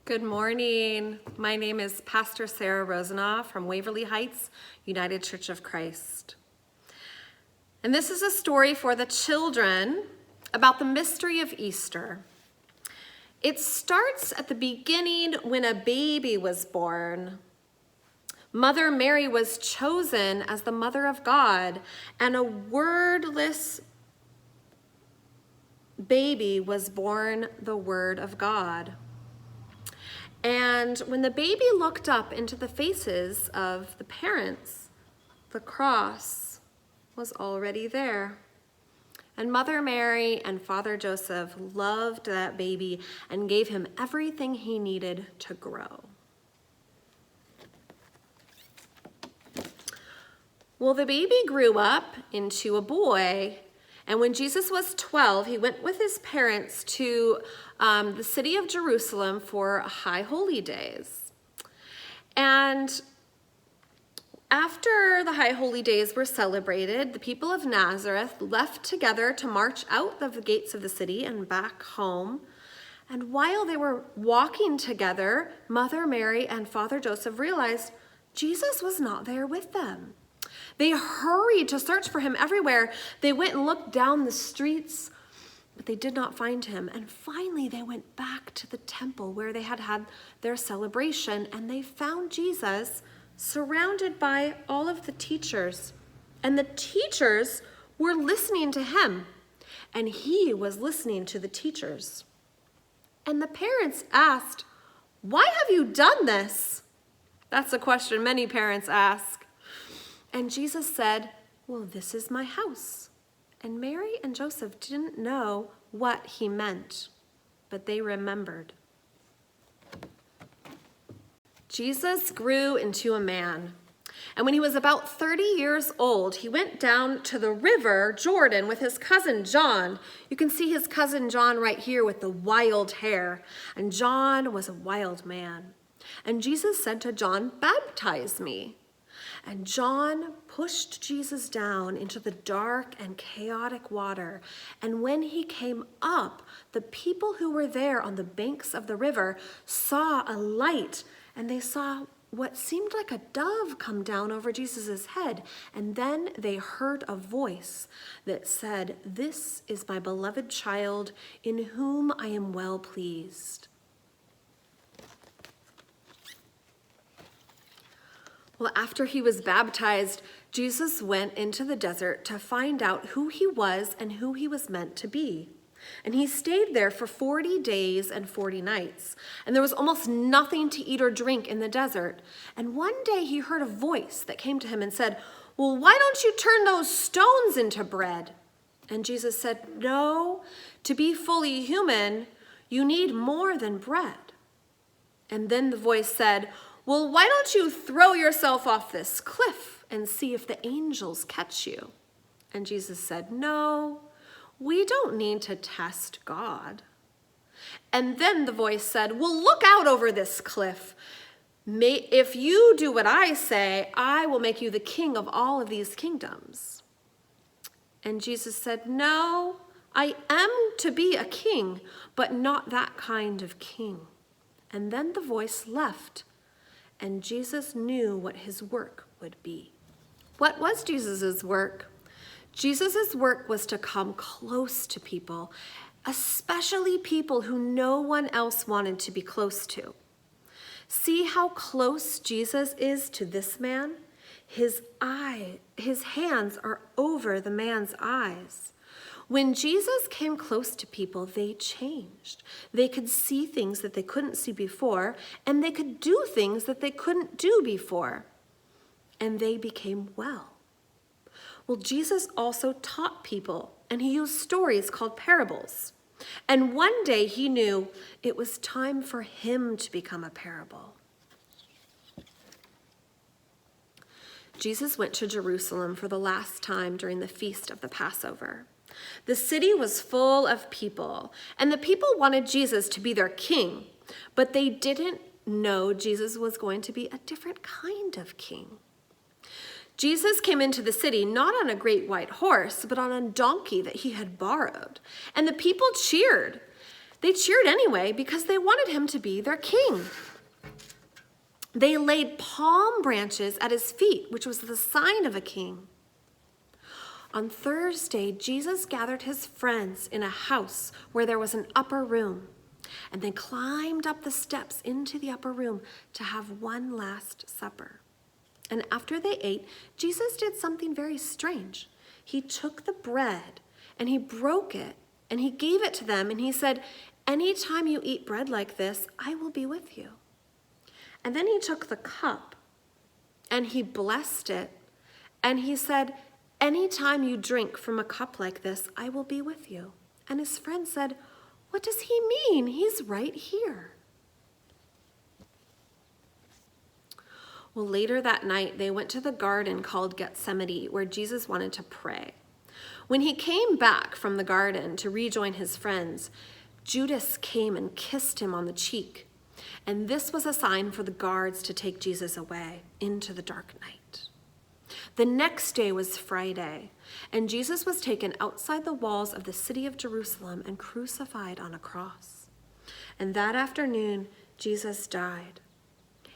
Good morning. My name is Pastor Sara Rosenau from Waverly Heights, United Church of Christ. And this is a story for the children about the mystery of Easter. It starts at the beginning when a baby was born. Mother Mary was chosen as the mother of God, and a wordless baby was born the Word of God. And when the baby looked up into the faces of the parents, the cross was already there. And Mother Mary and Father Joseph loved that baby and gave him everything he needed to grow. Well, the baby grew up into a boy, and when Jesus was 12, he went with his parents to the city of Jerusalem for High Holy Days. And after the High Holy Days were celebrated, the people of Nazareth left together to march out of the gates of the city and back home. And while they were walking together, Mother Mary and Father Joseph realized Jesus was not there with them. They hurried to search for him everywhere. They went and looked down the streets, but they did not find him. And finally, they went back to the temple where they had had their celebration, and they found Jesus surrounded by all of the teachers. And the teachers were listening to him, and he was listening to the teachers. And the parents asked, "Why have you done this?" That's a question many parents ask. And Jesus said, "Well, this is my house." And Mary and Joseph didn't know what he meant, but they remembered. Jesus grew into a man. And when he was about 30 years old, he went down to the river Jordan with his cousin John. You can see his cousin John right here with the wild hair. And John was a wild man. And Jesus said to John, "Baptize me." And John pushed Jesus down into the dark and chaotic water. And when he came up, the people who were there on the banks of the river saw a light, and they saw what seemed like a dove come down over Jesus' head. And then they heard a voice that said, "This is my beloved child, in whom I am well pleased." Well, after he was baptized, Jesus went into the desert to find out who he was and who he was meant to be. And he stayed there for 40 days and 40 nights. And there was almost nothing to eat or drink in the desert. And one day he heard a voice that came to him and said, "Well, why don't you turn those stones into bread?" And Jesus said, "No, to be fully human, you need more than bread." And then the voice said, "Well, why don't you throw yourself off this cliff and see if the angels catch you?" And Jesus said, "No, we don't need to test God." And then the voice said, "Well, look out over this cliff. If you do what I say, I will make you the king of all of these kingdoms." And Jesus said, "No, I am to be a king, but not that kind of king." And then the voice left. And Jesus knew what his work would be. What was Jesus' work? Jesus' work was to come close to people, especially people who no one else wanted to be close to. See how close Jesus is to this man? His hands are over the man's eyes. When Jesus came close to people, they changed. They could see things that they couldn't see before, and they could do things that they couldn't do before. And they became well. Well, Jesus also taught people, and he used stories called parables. And one day he knew it was time for him to become a parable. Jesus went to Jerusalem for the last time during the feast of the Passover. The city was full of people, and the people wanted Jesus to be their king, but they didn't know Jesus was going to be a different kind of king. Jesus came into the city not on a great white horse, but on a donkey that he had borrowed, and the people cheered. They cheered anyway because they wanted him to be their king. They laid palm branches at his feet, which was the sign of a king. On Thursday, Jesus gathered his friends in a house where there was an upper room, and they climbed up the steps into the upper room to have one last supper. And after they ate, Jesus did something very strange. He took the bread and he broke it and he gave it to them, and he said, "Anytime you eat bread like this, I will be with you." And then he took the cup and he blessed it, and he said, "Anytime you drink from a cup like this, I will be with you." And his friend said, "What does he mean? He's right here." Well, later that night, they went to the garden called Gethsemane, where Jesus wanted to pray. When he came back from the garden to rejoin his friends, Judas came and kissed him on the cheek. And this was a sign for the guards to take Jesus away into the dark night. The next day was Friday, and Jesus was taken outside the walls of the city of Jerusalem and crucified on a cross. And that afternoon, Jesus died,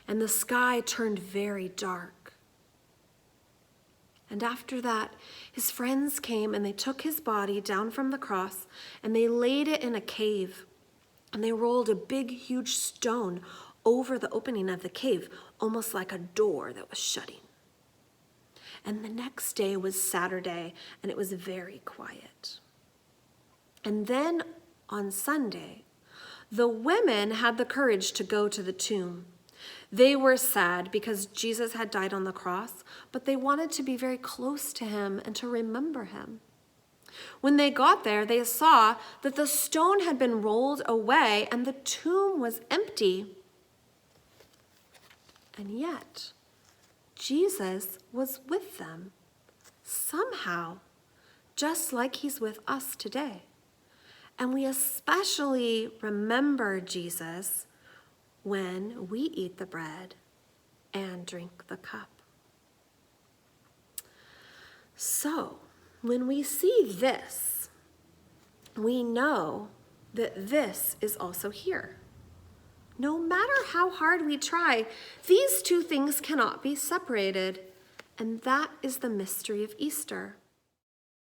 and the sky turned very dark. And after that, his friends came and they took his body down from the cross and they laid it in a cave. And they rolled a big, huge stone over the opening of the cave, almost like a door that was shutting. And the next day was Saturday, and it was very quiet. And then on Sunday, the women had the courage to go to the tomb. They were sad because Jesus had died on the cross, but they wanted to be very close to him and to remember him. When they got there, they saw that the stone had been rolled away and the tomb was empty. And yet, Jesus was with them, somehow, just like he's with us today. And we especially remember Jesus when we eat the bread and drink the cup. So, when we see this, we know that this is also here. No matter how hard we try, these two things cannot be separated, and that is the mystery of Easter.